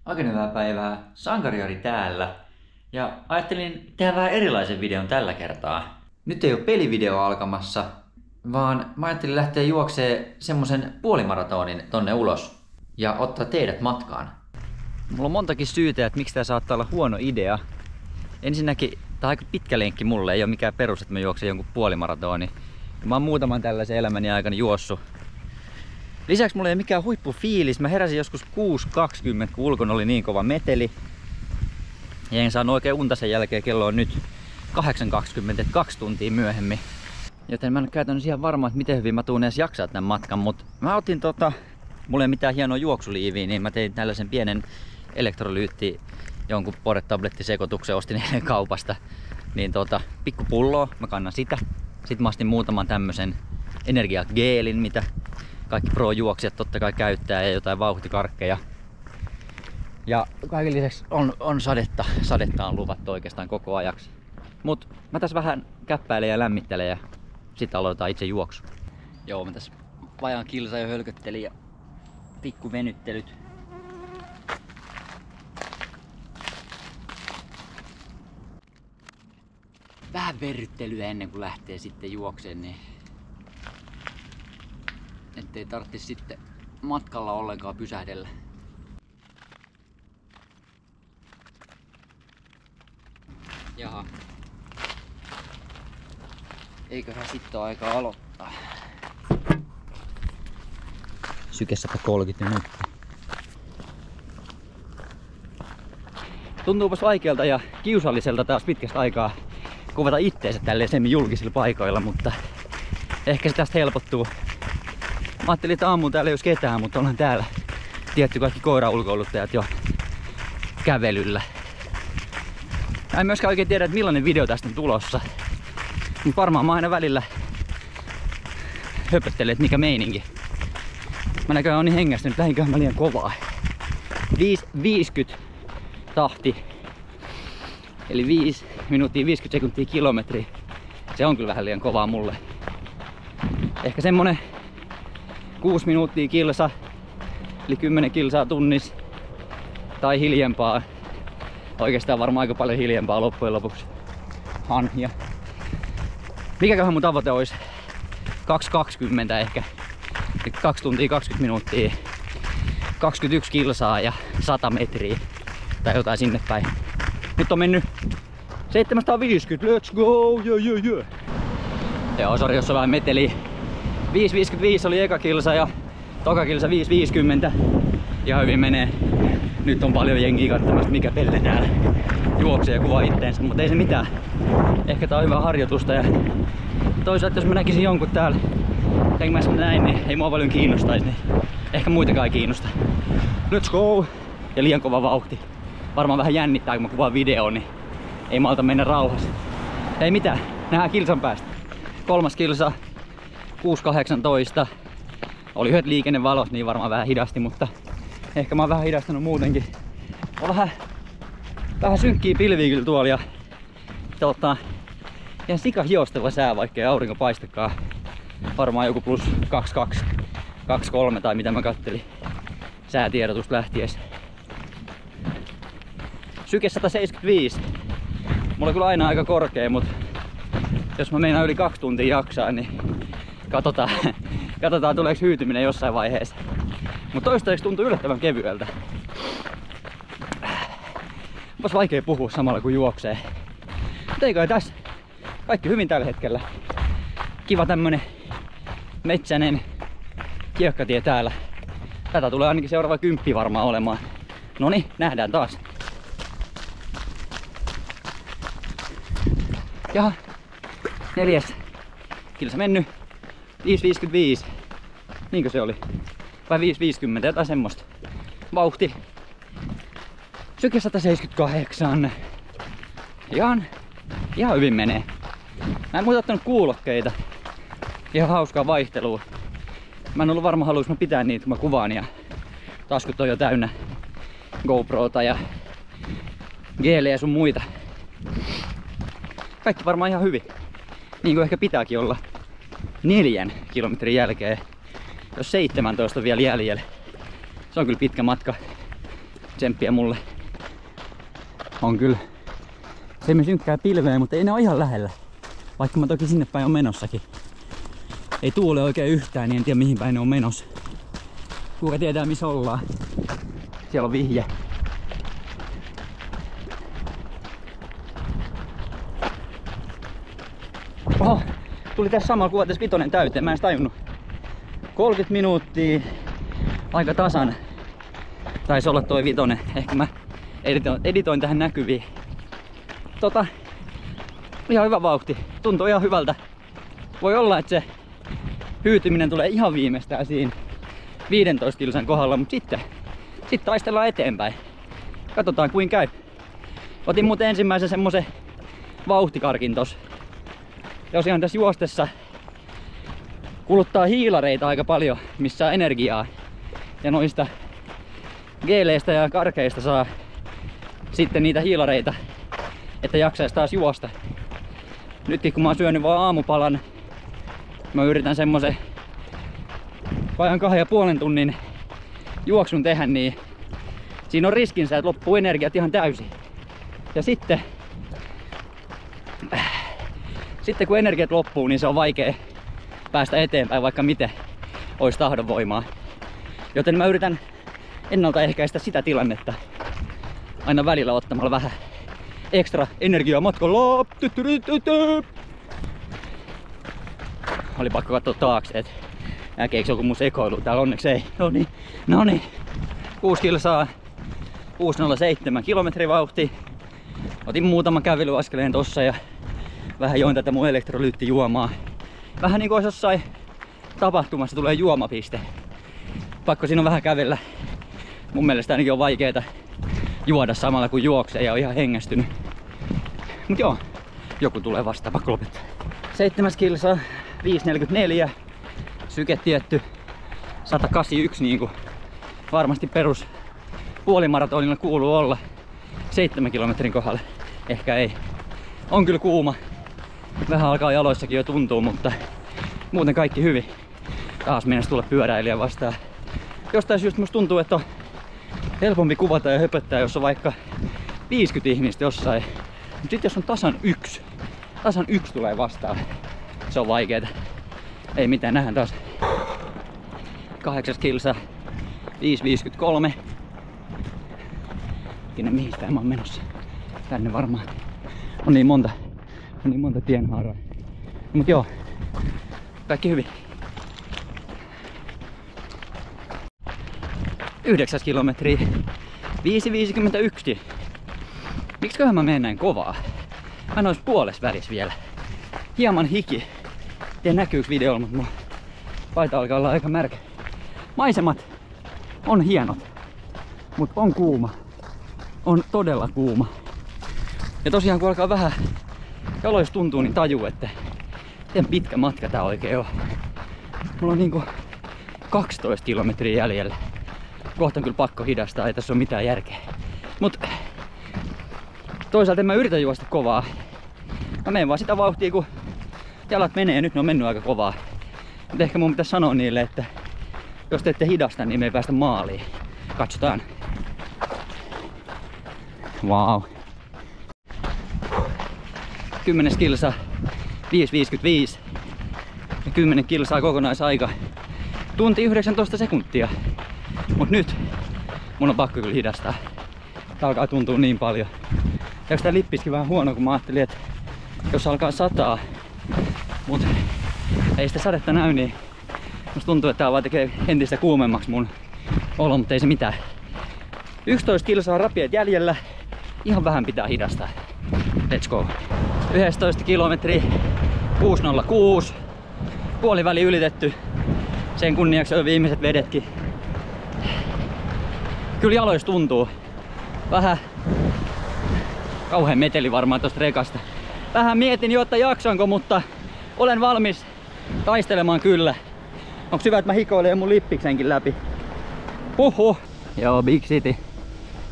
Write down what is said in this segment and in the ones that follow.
Oikein hyvää päivää, Sankariori täällä. Ja ajattelin tehdä vähän erilaisen videon tällä kertaa. Nyt ei ole pelivideo alkamassa, vaan mä ajattelin lähteä juoksee semmosen puolimaratonin tonne ulos ja ottaa teidät matkaan. Mulla on montakin syytä, että miksi tää saattaa olla huono idea. Ensinnäkin tää on aika pitkä lenkki mulle, ei ole mikään perus, että mä juoksen jonkun puolimaratoni. Mä oon muutaman tällaisen elämäni aikana juossut. Lisäksi mulla ei ole mikään huippufiilis. Mä heräsin joskus 6.20, kun ulkona oli niin kova meteli. Ja en saanut oikein unta sen jälkeen. Kello on nyt 8.20, 2 tuntia myöhemmin. Joten mä en ole käytännössä ihan varma, että miten hyvin mä tuun edes jaksaa tämän matkan. Mutta mä otin mulla ei ole mitään hienoa juoksuliiviä, niin mä tein tällaisen pienen elektrolyytti jonkun poretablettisekoituksen, ostin eilen kaupasta. Niin pikku pulloa, mä kannan sitä. Sitten mä ostin muutaman tämmösen energiageelin, mitä kaikki pro-juoksijat totta kai käyttää, ja jotain vauhtikarkkeja. Ja kaiken lisäksi on sadetta. Sadetta on luvattu oikeastaan koko ajaksi. Mut mä tässä vähän käppäilen ja lämmittelen ja sitten aloitetaan itse juoksu. Joo, mä tässä vajaan kilsa jo hölköttelin ja pikku venyttelyt. Vähän verryttelyä ennen kuin lähtee sitten juokseen, niin ettei tarvitse sitten matkalla ollenkaan pysähdellä. Jaha. Eiköhän sitten ole aikaa aloittaa. Syke 130 minuuttia. Tuntuupas vaikealta ja kiusalliselta taas pitkästä aikaa kuvata itteensä tälleen semi-julkisilla paikoilla, mutta ehkä se tästä helpottuu. Mä ajattelin, että aamuun täällä ei olisi ketään, mutta ollaan täällä tietty kaikki koiraulkoiluttajat jo kävelyllä. Mä en myöskään oikein tiedä, että millainen video tästä on tulossa. Mutta varmaan mä aina välillä höpöttelen, että mikä meininki. Mä näköjään on niin hengästynyt, lähinköhän mä liian kovaa. 5.50 tahti. Eli 5 minuuttia 50 sekuntia kilometriä. Se on kyllä vähän liian kovaa mulle. Ehkä semmonen 6 minuuttia kilsa, eli 10 kilsaa tunnissa, tai hiljempaa. Oikeastaan varmaan aika paljon hiljempaa loppujen lopuksi. Hanhia. Mikäköhän mun tavoite olisi? 2.20 ehkä. 2 tuntia 20 minuuttia. 21 kilsaa ja 100 metriä. Tai jotain sinne päin. Nyt on mennyt 750. Let's go! Yeah. Joo, sori jos on vähän meteliä. 5.55 oli eka kilsa ja toka kilsa 5.50. Ihan hyvin menee. Nyt on paljon jengiä katsomassa, mikä pelle täällä juoksee ja kuvaa itteensä, mutta ei se mitään. Ehkä tää on hyvää harjoitusta ja toisaalta jos mä näkisin jonkun täällä tekemässä näin, niin ei mua paljon kiinnostaisi, niin ehkä muitakaan ei kiinnosta. Let's go! Ja liian kova vauhti. Varmaan vähän jännittää, kun mä kuvaan videoon, niin ei malta mennä rauhassa. Ei mitään, nähdään kilsan päästä. 3. kilsa 6.18. Oli yhdet liikennevalot, niin varmaan vähän hidasti, mutta ehkä mä oon vähän hidastanut muutenkin. On vähän synkkiä pilviä kyllä tuolla ja ihan sika hiostava sää, vaikka ei aurinko paistakaan. Varmaan joku plus 22, 23 tai mitä mä kattelin säätiedotusta lähtiessä. Syke 175. Mulla on kyllä aina aika korkea, mutta jos mä meinaan yli 2 tuntia jaksaa, niin katsotaan tuleeko hyytyminen jossain vaiheessa. Mutta toistaiseksi tuntuu yllättävän kevyeltä. Onpas vaikea puhua samalla kun juoksee. Mutta ei kai tässä kaikki hyvin tällä hetkellä. Kiva tämmönen metsäinen kiekkatie täällä. Tätä tulee ainakin seuraava 10 varmaan olemaan. Noniin, nähdään taas. Jaha, 4. kilsa mennyt. 5.55. Niinkö se oli? Vai 5.50, jotain semmoista. Vauhti. Syke 178. Ihan hyvin menee. Mä en muuta ottanut kuulokkeita. Ihan hauskaa vaihtelua. Mä en ollut varma haluais mä pitää niitä kun mä kuvaan ja taskut on jo täynnä GoProta ja geelejä sun muita. Kaikki varmaan ihan hyvin. Niin kuin ehkä pitääkin olla 4 kilometrin jälkeen. Jos 17 on vielä jäljellä. Se on kyllä pitkä matka. Tsemppiä mulle. On kyllä semi-synkkää pilveä, mutta ei ne ole ihan lähellä. Vaikka mä toki sinne päin on menossakin. Ei tuule oikein yhtään, niin en tiedä mihin päin ne on menossa. Kuka tietää missä ollaan. Siellä on vihje. Oho, tuli tässä samalla kuva tässä vitonen täyteen, mä en tajunnut. 30 minuuttia, aika tasan. Taisi olla toi vitonen, ehkä mä editoin tähän näkyviin. Ihan hyvä vauhti, tuntuu ihan hyvältä. Voi olla, että se hyytyminen tulee ihan viimeistään siinä 15 kilsan kohdalla, mutta sitten taistellaan eteenpäin. Katsotaan kuin käy. Otin muuten ensimmäisen semmosen vauhtikarkin tossa. Tosiaan tässä juostessa kuluttaa hiilareita aika paljon, missä on energiaa. Ja noista geeleistä ja karkeista saa sitten niitä hiilareita, että jaksaisi taas juosta. Nytkin kun mä oon syönyt vaan aamupalan, mä yritän semmosen vajan 2,5 tunnin juoksun tehdä, niin siinä on riskinsä, että loppuu energiat ihan täysin. Ja sitten kun energiat loppuu, niin se on vaikea päästä eteenpäin, vaikka miten olisi tahdonvoimaa. Joten mä yritän ennaltaehkäistä sitä tilannetta aina välillä ottamalla vähän ekstra energiaa matkalla. Oli pakko katsoa taakse, et näkeekö joku mun sekoilu. Täällä onneksi ei. Noniin. 6 kilsaa. 607 kilometrivauhti. Otin muutaman kävelyaskeleen tossa ja vähän join tätä mun elektrolyyttijuomaa. Vähän niinku olisi jossain tapahtumassa tulee juomapiste. Pakko siinä on vähän kävellä. Mun mielestä ainakin on vaikeeta juoda samalla kun juoksee ja on ihan hengästynyt. Mut joo, joku tulee vastaan, pakko lopettaa. 7 kilsaa, 5.44. Syke tietty 181 niinku varmasti perus puolimaratonilla kuuluu olla 7 kilometrin kohdalla. Ehkä ei. On kyllä kuuma. Vähän alkaa jaloissakin jo tuntuu, mutta muuten kaikki hyvin. Taas meinas tulla pyöräilijä vastaan. Jostain syystä musta tuntuu, että on helpompi kuvata ja höpöttää, jos on vaikka 50 ihmistä jossain. Mut sit jos on tasan yksi tulee vastaan, se on vaikeeta. Ei mitään, nähdään taas. 8 kilsa, 5.53. Mihin päin mä oon menossa? Tänne varmaan. On niin monta tienhaaraa. Mut joo, kaikki hyvin. 9 kilometriä, 5.51. Miksiköhän mä menen näin kovaa? Mä nois puolessa välissä vielä. Hieman hiki. Tiedä näkyykö videolla, mutta mun paita alkaa olla aika märkä. Maisemat on hienot, mutta on kuuma. On todella kuuma. Ja tosiaan kun alkaa vähän jaloissa tuntuu, niin tajuu, että miten pitkä matka tää oikein on. Mulla on niinku 12 kilometriä jäljellä. Kohta on kyllä pakko hidastaa, ei tässä ole mitään järkeä. Mut toisaalta en mä yritä juosta kovaa. Mä menen vaan sitä vauhtia, kun jalat menee. Nyt ne on mennyt aika kovaa. Mutta ehkä mun pitäisi sanoa niille, että jos te ette hidasta, niin me ei päästä maaliin. Katsotaan. Wow. 10 kilsaa, 5.55. Ja 10 kilsaa kokonaisaika. Tunti 19 sekuntia. Mut nyt mun on pakko kyllä hidastaa. Tää alkaa tuntua niin paljon. Ja tää lippiskin vähän huono, kun mä ajattelin, että jos alkaa sataa, mut ei sitä sadetta näy, niin musta tuntuu, että tää vaan tekee entistä kuumemmaksi mun olo, mutta ei se mitään. 11 kilsaa rapiat jäljellä. Ihan vähän pitää hidastaa. Let's go. 11 kilometriä, 6.06. Puoliväli ylitetty. Sen kunniaksi on viimeiset vedetkin. Kyllä jaloissa tuntuu. Vähän kauhean meteli varmaan tosta rekasta. Vähän mietin jo, että jaksanko, mutta olen valmis taistelemaan kyllä. Onks hyvä, että mä hikoilen mun lippiksenkin läpi? Huhhuh. Joo, Big City.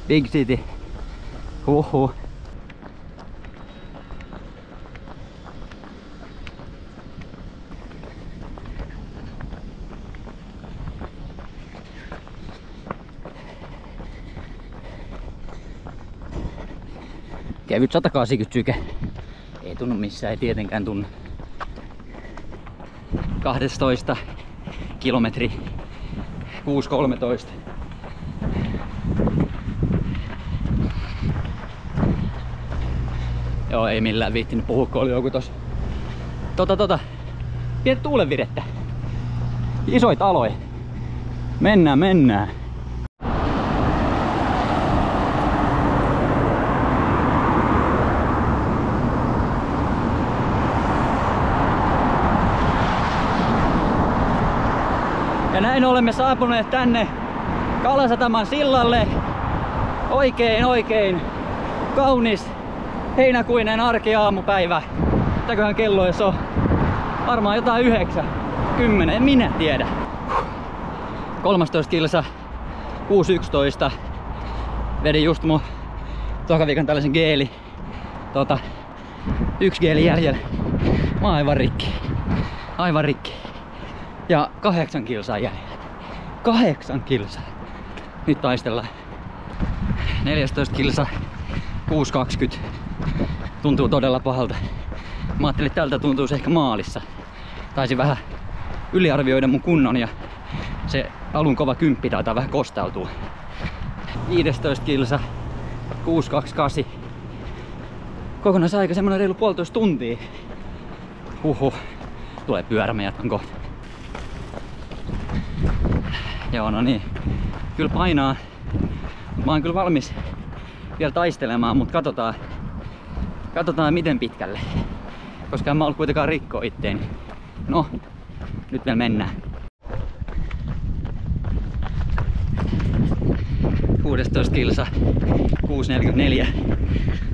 Big City. Huhhuh. Kevyt 180 syke. Ei tunnu missään, ei tietenkään tunnu. 12 kilometri. 6.13. Joo, ei millään viittinyt puhua, kun oli joku tossa. Pientä tuulenvirettä. Isoit aloja. Mennään. Ja näin olemme saapuneet tänne Kalasataman sillalle. Oikein kaunis heinäkuinen arkiaamupäivä. Mitäköhän kello edes on? Varmaan jotain 9, 10, en minä tiedä. 13 kilsa, 6.11. Vedin just mun toka viikon tällaisen geeli. 1 geeli jäljellä. Mä oon aivan rikki. Ja 8 kilsaa jäljellä. 8 kilsaa. Nyt taistellaan. 14 kilsa, 6.20. Tuntuu todella pahalta. Mä ajattelin, että tältä tuntuisi ehkä maalissa. Taisin vähän yliarvioida mun kunnon ja se alun kova 10 taitaa vähän kostautua. 15 kilsa, 6.28. Kokonaisaika semmonen reilu 1,5 tuntia. Huhhuh. Tulee pyörä, mä jatkan kohta. Joo, no niin. Kyllä painaa. Mä oon kyllä valmis vielä taistelemaan, mutta katsotaan miten pitkälle. Koska en mä ollut kuitenkaan rikkoa itteeni. No, nyt vielä mennään. 16 kilsa, 6.44.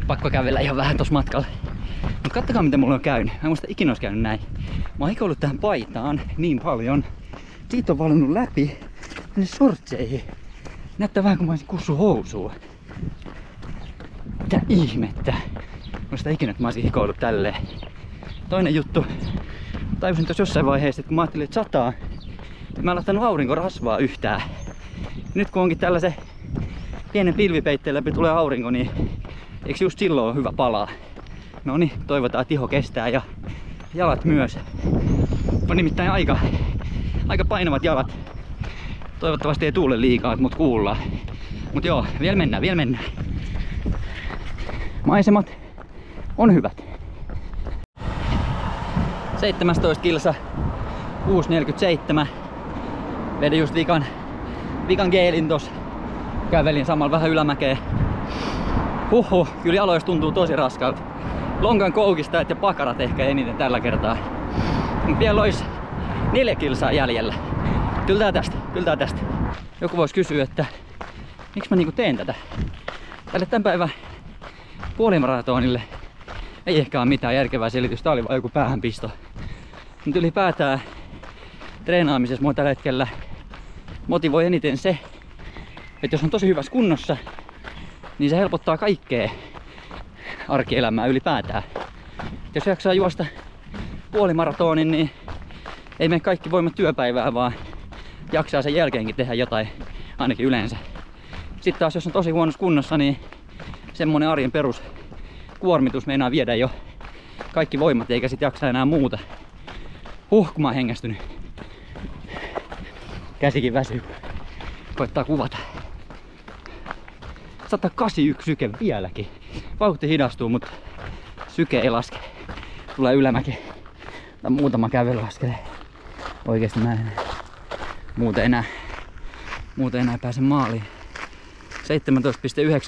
Pakko kävellä ihan vähän tossa matkalla. Mut kattokaa miten mulla on käynyt. Mä en muista ikinä ois käynyt näin. Mä oon hikoillut tähän paitaan niin paljon. Siitä on valunut läpi tänne sortseihin. Näyttää vähän kuin mä olisin kussu housua. Mitä ihmettä? Muista ikinä, että mä olisin hikoillut tälleen. Toinen juttu. Tajusin tuossa jossain vaiheessa, että kun mä ajattelin, että sataa, mä en laittanut aurinkorasvaa yhtään. Nyt kun onkin tällaisen pienen pilvipeitteen läpi tulee aurinko, niin eikö just silloin ole hyvä palaa? No niin, toivotaan, että iho kestää ja jalat myös. On nimittäin aika painavat jalat. Toivottavasti ei tuule liikaa, mut kuullaan. Mut joo, vielä mennään. Maisemat on hyvät. 17 kilsa, 6.47. Vedin just vikan geelin tossa. Kävelin samalla vähän ylämäkeä. Huhhuh, kyllä jaloista tuntuu tosi raskalta. Lonkan koukistajat ja pakarat ehkä eniten tällä kertaa. Mut vielä ois 4 kilsaa jäljellä. Kyllä tää tästä. Joku vois kysyä, että miksi mä niinku teen tätä. Tälle tän päivän puolimaratonille ei ehkä ole mitään järkevää selitystä. Tää oli vaan joku päähänpisto. Mut ylipäätään treenaamisessa mua tällä hetkellä motivoi eniten se, että jos on tosi hyvässä kunnossa, niin se helpottaa kaikkea arkielämää ylipäätään. Jos jaksaa juosta puolimaratonin, niin ei mene kaikki voimat työpäivää, vaan jaksaa sen jälkeenkin tehdä jotain, ainakin yleensä. Sitten taas jos on tosi huonossa kunnossa, niin semmonen arjen peruskuormitus meinaa viedä jo kaikki voimat, eikä sit jaksa enää muuta. Kun mä oon hengästynyt. Käsikin väsyy, kun koittaa kuvata. 181 syke vieläkin. Vauhti hidastuu, mutta syke ei laske. Tulee ylämäki. Tai muutama kävelyaskeleen. Oikeesti mä en muuten enää pääse maaliin.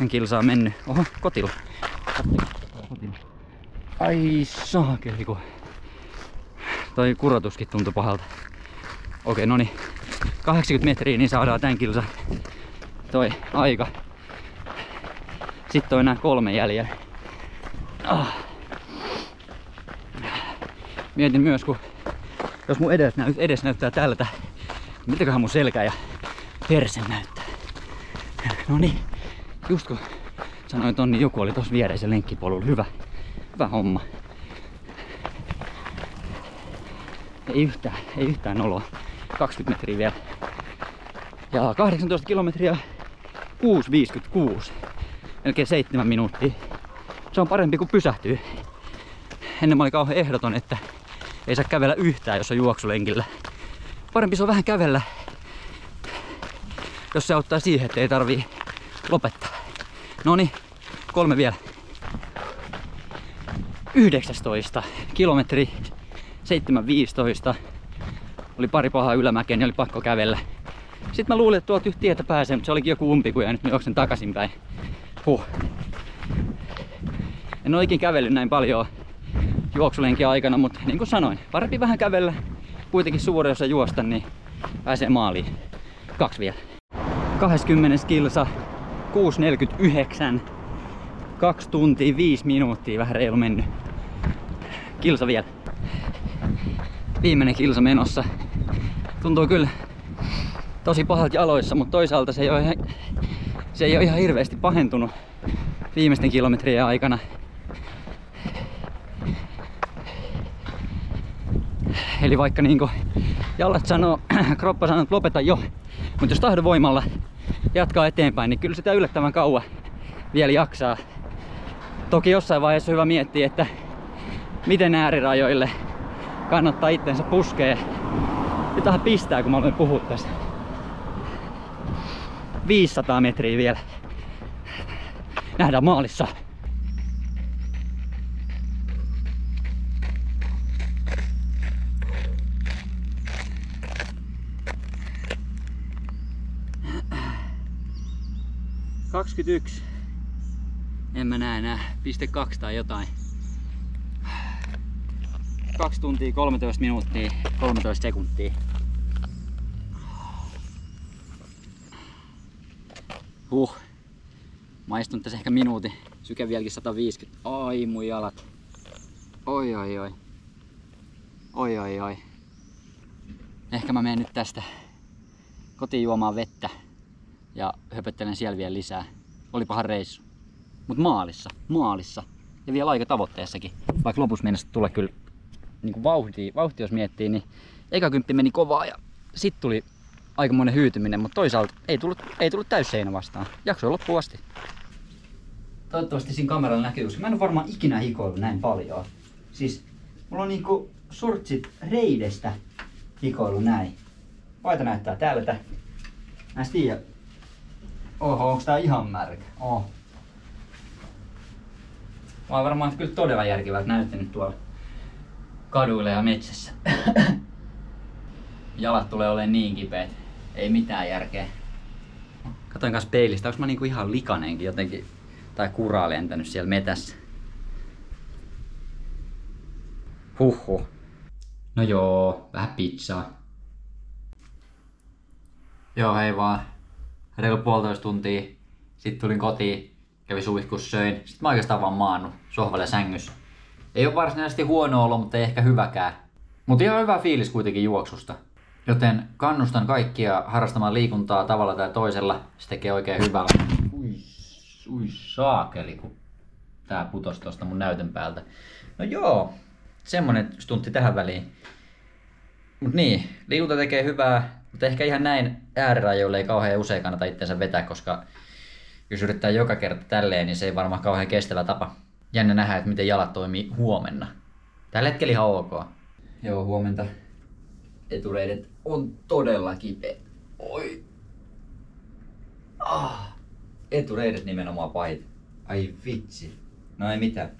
17,9 kilsaa mennyt. Oho, kotila. Ai saakeli, kun toi kurotuskin tuntui pahalta. Okei, noni. 80 metriä, niin saadaan tän kilsa toi aika. Sitten on enää 3 jäljellä. Mietin myös, kun jos mun edes näyttää tältä, niin mitäköhän mun selkä ja perse näyttää. Noniin, just kun sanoin ton, niin joku oli tossa viereisen lenkkipolulla. Hyvä homma. Ei yhtään oloa. 20 metriä vielä. Ja 18 kilometriä 6.56. Melkein 7 minuuttia. Se on parempi kuin pysähtyy. Ennen mä olin kauhean ehdoton, että ei saa kävellä yhtään, jos on juoksulenkillä. Parempi se on vähän kävellä, jos se auttaa siihen, että ei tarvii lopettaa. Noniin, 3 vielä. 19 kilometri, 7.15. Oli pari pahaa ylämäkeä, niin oli pakko kävellä. Sitten mä luulin, että tuolta tietä pääsee, mutta se olikin joku umpikuja ja nyt mä juoksen takaisinpäin. En ole ikin kävellyt näin paljon juoksulenkin aikana, mutta niin kuin sanoin, parempi vähän kävellä. Kuitenkin suuri osa juosta, niin pääsee maaliin. 2 vielä. 20 kilsa, 6.49. 2 tuntia 5 minuuttia, vähän reilu mennyt. Kilsa vielä. Viimeinen kilsa menossa. Tuntuu kyllä tosi pahalta jaloissa, mutta toisaalta se ei ole ihan hirveästi pahentunut viimeisten kilometrien aikana. Eli vaikka niinku jalat sanoo, kroppa sanoo, että lopeta jo, mutta jos tahdonvoimalla jatkaa eteenpäin, niin kyllä sitä yllättävän kauan vielä jaksaa. Toki jossain vaiheessa on hyvä miettiä, että miten äärirajoille kannattaa itsensä puskea. Jotain pistää, kun mä aloin puhua tästä. 500 metriä vielä. Nähdään maalissa. ...21. En mä näe enää. 0,2 tai jotain. 2 tuntia 13 minuuttia 13 sekuntia. Mä istun tässä ehkä minuutin. Syke vieläkin 150. Ai mun jalat. Oi oi oi. Oi oi oi. Ehkä mä menen nyt tästä kotiin juomaan vettä. Ja höpöttelen siellä vielä lisää. Olipahan reissu. Mut maalissa. Ja vielä aika tavoitteessakin. Vaikka lopussa mennessä tulee kyllä niin vauhti jos miettii, niin eka kymppi meni kovaa ja sit tuli aikamoinen hyytyminen, mutta toisaalta ei tullut täysseinä vastaan. Jaksoi loppuun asti. Toivottavasti siinä kameralla näkyy, koska mä en ole varmaan ikinä hikoillut näin paljon. Siis mulla on niinku sortsit reidestä hikoillut näin. Paita näyttää tältä. Mä en tiedä. Oho, onks tää ihan märkä? Oh. Mä oon varmaan kyllä todella järkevältä näyttänyt tuolla kaduilla ja metsässä. Jalat tulee olemaan niin kipeät. Ei mitään järkeä. Katoin kanssa peilistä, onks mä niinku ihan likanenkin jotenkin. Tai kuraa lentänyt siellä metässä. Huhhuh. No joo, vähän pizzaa. Joo, hei vaan. Reilu 1,5 tuntia. Sitten tulin kotiin, kävin suihkussa, söin. Sitten mä oikeastaan vaan maannut sohvalle sängyssä. Ei ole varsinaisesti huono olo, mutta ei ehkä hyväkään. Mutta ihan hyvä fiilis kuitenkin juoksusta. Joten kannustan kaikkia harrastamaan liikuntaa tavalla tai toisella. Se tekee oikein hyvää. Ui saakeli, kun tää putosi tosta mun näytön päältä. No joo, semmonen stuntti tähän väliin. Mut niin, liikunta tekee hyvää, mutta ehkä ihan näin äärirajoille ei kauhean usein kannata itsensä vetää, koska jos yrittää joka kerta tälleen, niin se ei varmaan kauhean kestävä tapa. Jännä nähdä, että miten jalat toimii huomenna. Tällä hetkellä ihan ok. Joo, huomenta. Etureidet on todella kipeä. Oi. Etureidet nimenomaan pahit. Ai vitsi. No ei mitään.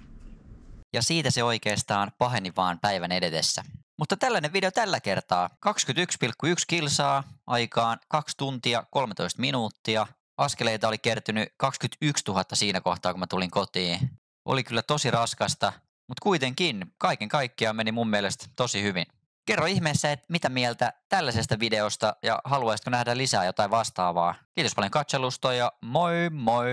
Ja siitä se oikeastaan paheni vaan päivän edetessä. Mutta tällainen video tällä kertaa. 21,1 kilsaa aikaan 2 tuntia 13 minuuttia. Askeleita oli kertynyt 21 000 siinä kohtaa, kun mä tulin kotiin. Oli kyllä tosi raskasta, mutta kuitenkin kaiken kaikkiaan meni mun mielestä tosi hyvin. Kerro ihmeessä, että mitä mieltä tällaisesta videosta ja haluaisitko nähdä lisää jotain vastaavaa. Kiitos paljon katselusta ja moi moi!